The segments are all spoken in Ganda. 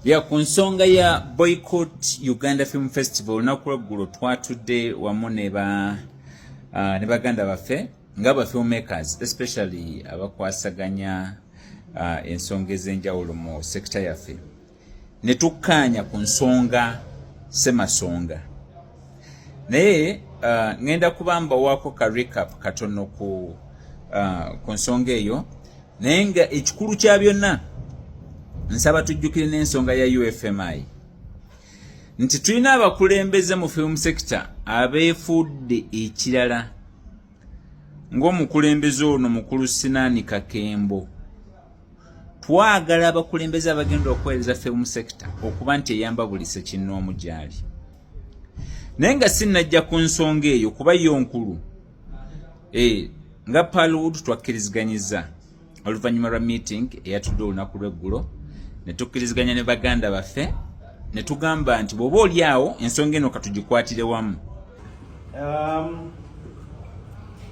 ya ku nsonga ya boycott Uganda Film Festival olunaku lweggulo twatudde wamu ne baganda baffe ng'aba filmmakers especially abakwasaganya ensonga ez'enjawulo mu sekita yaffe ne tukkaanya ku nsonga semasonga naye ngenda kubamba wako ka recap katono ku nsonga eyo naye nga ekikulu kya byonna nsaba tujjukire n'ensonga ya UFMI nti tulina abakulembeze mu film sector abeefudde ekirala ng'omukulembeze ono mukulu Sinaani Kakembo. Twagala abakulembeze abagenda okuweereza film sector okuba nti eyamba buli ssekinnoomu gy'ali. Naye nga sinnajja ku nsonga eyo kuba yo nkulu. Nga Parliament twakkiriziganyizza oluvannyuma lwa meeting eyatudde olunaku lw'eggulo ne tukkiriziganya ne baganda baffe ne tugamba nti bw'oba oli awo ensonga eno katugikwatire wamu.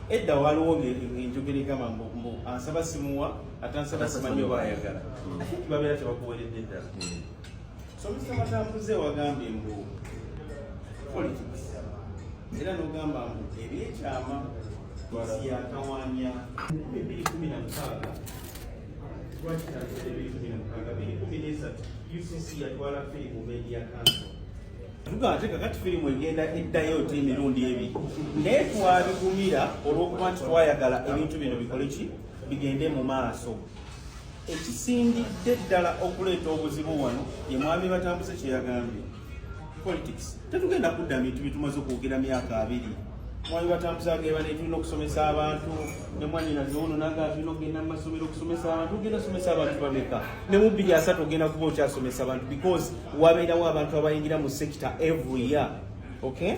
Edda waliwo ng'enjogera egamba mbu ansaba simuwa ate ansaba simanyi oba ayagala ate kibabeera tebakuweeredde eddala. So Mr. Matambuze wagambye mbu politics era n'ogamba mbu ebyekyama siyakawanya 2016 UCC yatwala firimu Media Council. Tugate kakati firimu egenda eddayo oti emirundi ebiri naye twabigumira olw'okuba nti twayagala ebintu bino bikole ki bigende mu maaso. Ekisingidde ddala okuleeta obuzibu wano ye mwami Batambuze kye yagambye politics tetugenda kudda bintu bitumaze okwogera myaka 2. Mwami Batambuze agamba ne tulina okusomesa abantu ne mwannyinaze ono n'agamba tulina okugenda mu masomero okusomesa abantu ogenda somesa abantu bameka ne mu 2003 ogenda kuba okyasomesa abantu because wabeerawo abantu abayingira mu sector every year. Okay,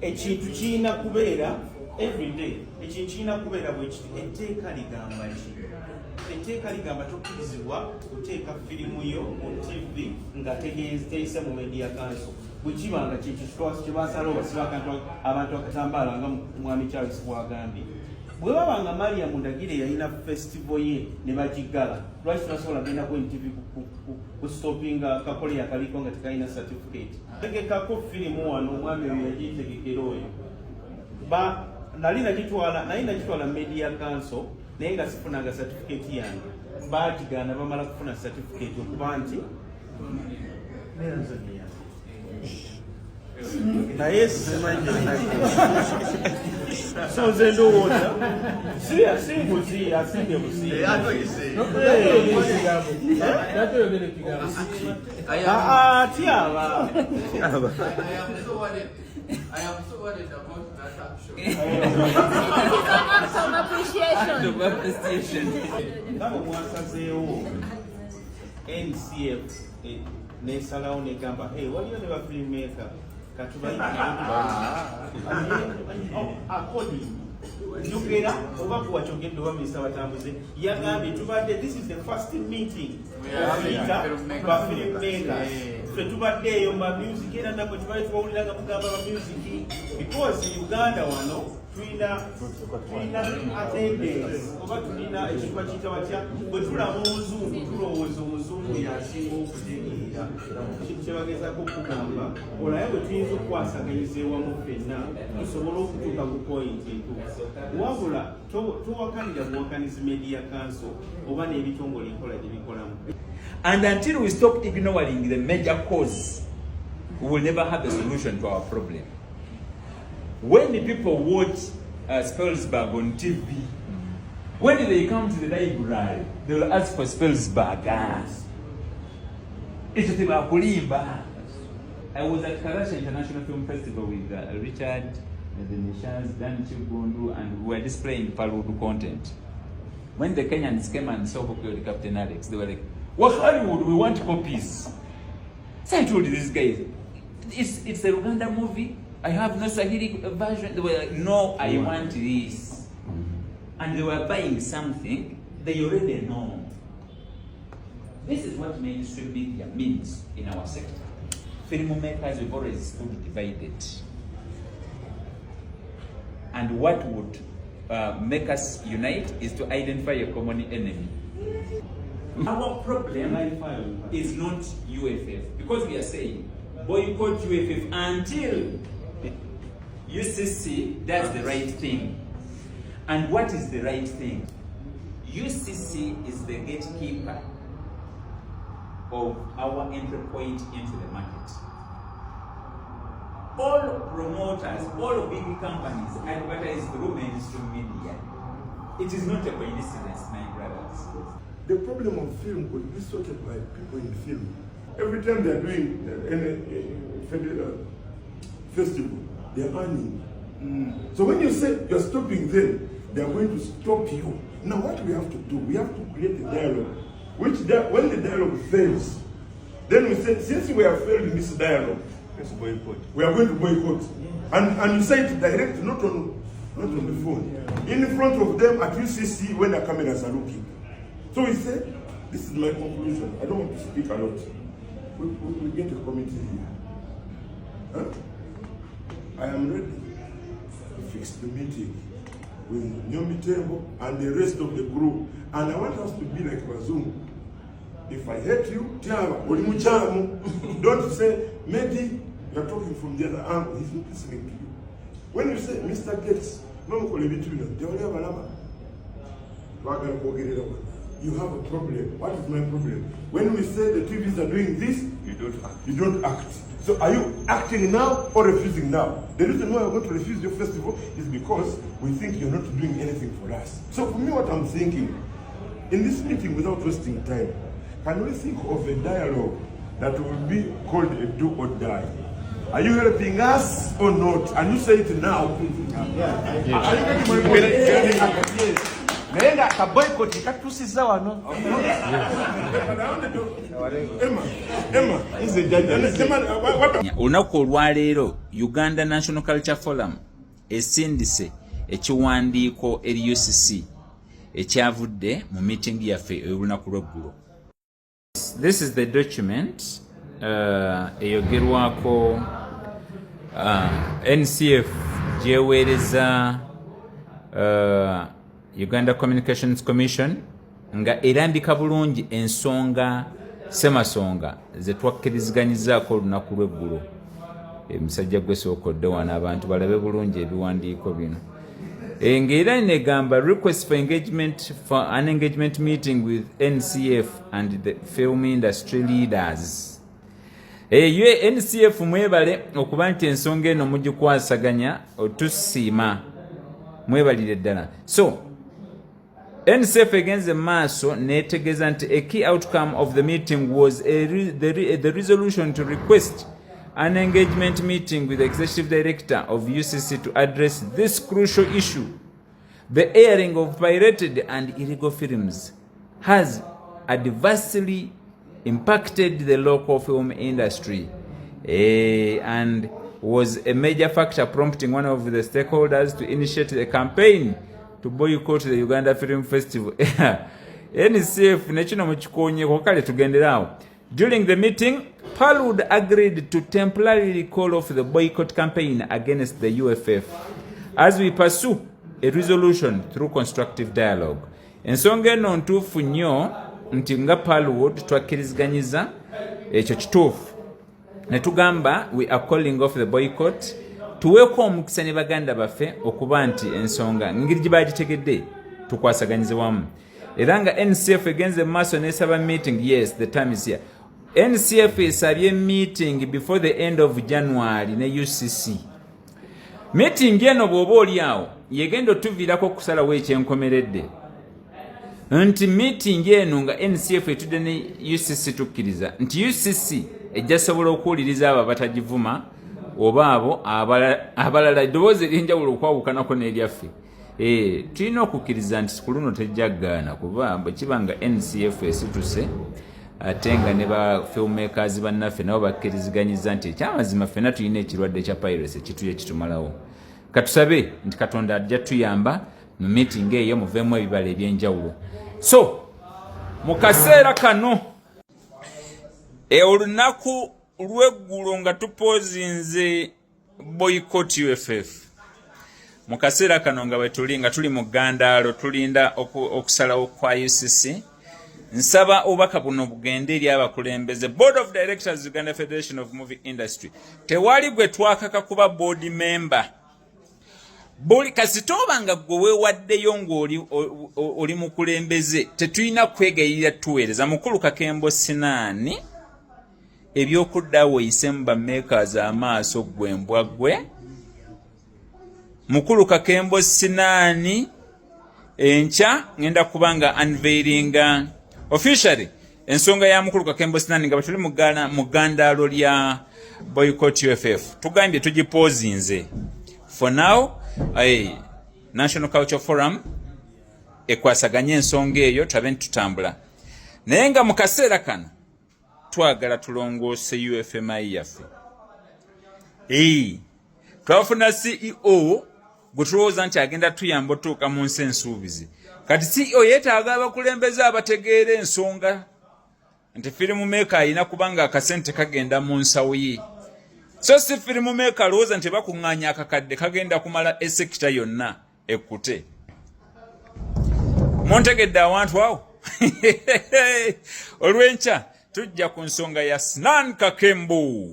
ekintu kirina kubeera everyday, ekintu kirina kubeera bwe kiti etteeka ligamba ki? Etteeka ligamba tokkirizibwa kuteeka firimu yo mu TV nga teyise mu Media Council. Bwekibanga kintu kyebasala obasiba abantu akatambaala nga mwami Charles bwagambye. Bwe babanga Mariam Ndagire yalina festival ye ne bagigala lwaki tunasobola genda ku NTV kustopinga kakole yakaliko nga tekalina certificate. Tegekako firimu wano omwami oyo yagitegekera oyo nali nagitwala Media Council naye nga sifunanga certificate yange bagigaana bamala kufuna certificate okuba nti naye so nze ndowooza singuzi asinge busi atyaba I am so worried about that action. Some appreciation. Kama mwasazeewo NCF nesalawo negamba waliyo ne bafilmmaker akodi njogera oba kuwakyogedde oba Mr. Batambuze yagambye tubadde this is the first meeting bafilmmakers ffe tubaddeeyo ma music era nabwe tubali tubawulira nga mugamba ba music because Uganda wano tulina attendance oba tulina ekiruba kiyita batya bwe tulaba omuzungu tulowooza omuzungu yasinga okutegeera kintu kyebagezaako okugamba olaye bwe tuyinza okukwasaganyiza ewamu ffenna tusobola okutuuka ku point entuufu wabula towakanira buwakanizi Media Council oba n'ebitongole enkola gye bikolamu. And until we stop ignoring the major cause, we will never have a solution to our problem. When the people watch Spellsberg on TV, when they come to the library, they will ask for Spellsberg. I was at Karasha International Film Festival with Richard, the Nishans, Dan Chigundu, and we were displaying Parliament content. When the Kenyans came and saw who killed Captain Alex, they were like, "What Hollywood? We want copies." So I told these guys, it's a Uganda movie. I have no Swahili version. They were like, "No, I want this." And they were buying something they already know. This is what mainstream media means in our sector. Filmmakers, we've always stood divided. And what would make us unite is to identify a common enemy. Our problem is not UFF, because we are saying boycott UFF until UCC does the right thing. And what is the right thing? UCC is the gatekeeper of our entry point into the market. All promoters, all big companies advertise through mainstream media. It is not a coincidence, my brothers. The problem of film could be sorted by people in film. Every time they are doing any festival, they are earning. So when you say you're stopping them, they are going to stop you. Now what we have to do, we have to create a dialogue. When the dialogue fails, then we say, since we have failed in this dialogue, let's boycott. We are going to boycott. And you say it direct, not on the phone. In front of them at UCC when the cameras are looking. So we say, this is my conclusion. I don't want to speak a lot. We get a committee here. Huh? I am ready to fix the meeting with Nyomi Tembo and the rest of the group. And I want us to be like Bazoom. If I hate you, don't say, maybe you're talking from the other angle. He's not listening to you. When you say, Mr. Gates, you have a problem. What is my problem? When we say the TVs are doing this, you don't act. So are you acting now or refusing now? The reason why we're going to refuse your festival is because we think you're not doing anything for us. So for me, what I'm thinking, in this meeting, without wasting time, can we think of a dialogue that will be called a do or die? Are you helping us or not? And you say it now. Are you getting my Nenga ka boycott katusiza wano. Olunaku olwaleero Uganda National Culture Forum esindise ekiwandiiko eri UCC ekyavudde mu meeting yaffe olunaku lw'eggulo. This is the document eyogerwako NCF gyeweereza Uganda Communications Commission nga erambika bulungi ensonga semasonga ze twakkirizganyizaako olunaku lw'eggulo. Emisajja gwe sookodde wano abantu balabe bulungi ebiwandiiko bino. Ng'era negamba request for engagement for an engagement meeting with NCF and the film industry leaders. NCF mwebale okuba nti ensonga eno mugikwasaganya otusiima mwebalire ddala. So NCF egenze maaso netegeeza nti a key outcome of the meeting was the resolution to request an engagement meeting with the executive director of UCC to address this crucial issue. The airing of pirated and illegal films has adversely impacted the local film industry and was a major factor prompting one of the stakeholders to initiate a campaign to boycott the Uganda Film Festival. NCF nekino mukikonye kale tugenderawo. During the meeting, Palwood agreed to temporarily call off the boycott campaign against the UFF as we pursue a resolution through constructive dialogue. Ensonga eno ntuufu nnyo nti nga Palwood twakkirizganyiza ekyo kituufu. Ne tugamba we are calling off the boycott. Tuweeko omukisa ne baganda baffe okuba nti ensonga ngeri gye bagitegedde tukwasaganyize wamu. Era nga NCF egenze maaso n'esaba meeting, yes, the time is here. NCF esabye meeting before the end of January ne UCC. Meeting eno bw'oba oli awo yegenda otuviirako okusalawo ekyenkomeredde nti meeting eno nga NCF etudde ne UCC tukkiriza nti UCC ejja sobola okuwuliriza abo abatagivuma oba abo abalala eddoboozi ery'enjawulo okwawukanako n'eryaffe. Tulina okukkiriza nti ku luno tejjaggaana kuba bwe kiba nga NCF esituse ate nga ne ba filmmakers bannaffe nabo bakkiriziganyiza nti ekyamazima ffenna tulina ekirwadde kya piracy ekituye kitumalawo. Katusabe nti Katonda ajja tuyamba mu meeting eyo muveemu ebibala eby'enjawulo. So mu kaseera kano olunaku lw'eggulo nga tupozinze boycott UFF, mu kaseera kano nga bwe tuli nga tuli mu ggandaalo tulinda okusalawo kwa UCC nsaba obubaka buno bugende eri abakulembeze. Board of Directors Uganda Federation of Movie Industry, tewali gwe twakaka kuba board member. Buli kasitoba nga gwe weewaddeyo ng'oli mukulembeze, tetulina kwegayirira tuweereza. Mukulu Kakembo Sinaani ebyokuddawo oyisemu bamakers amaaso gwe mbwa gwe. Mukulu Kakembo Sinaani enkya ngenda kubanga unveilinga officially ensonga ya Mukulu Kakembo Sinaani nga batuli mu gandalo lya boycott UFF. Tugambye tugipozinze for now. National Culture Forum ekwasaganya ensonga eyo tulabe ntutambula. Naye nga mu kaseera kano twagala tulongoose UFMI yaffe. Twafuna CEO gwe tulowooza nti agenda tuyamba otuuka mu nsi ensuubizi. Kati CEO yeetaaga abakulembeze abategeera ensonga nti firimu meeka alina kubanga akasente kagenda mu nsawo ye. So si firimu meeka alowooza nti bakuŋŋaanya akakadde kagenda kumala esekita yonna ekkute. Muntegedde awantu awo? Olw'enkya tujja ku nsonga ya Sinan Kakembo.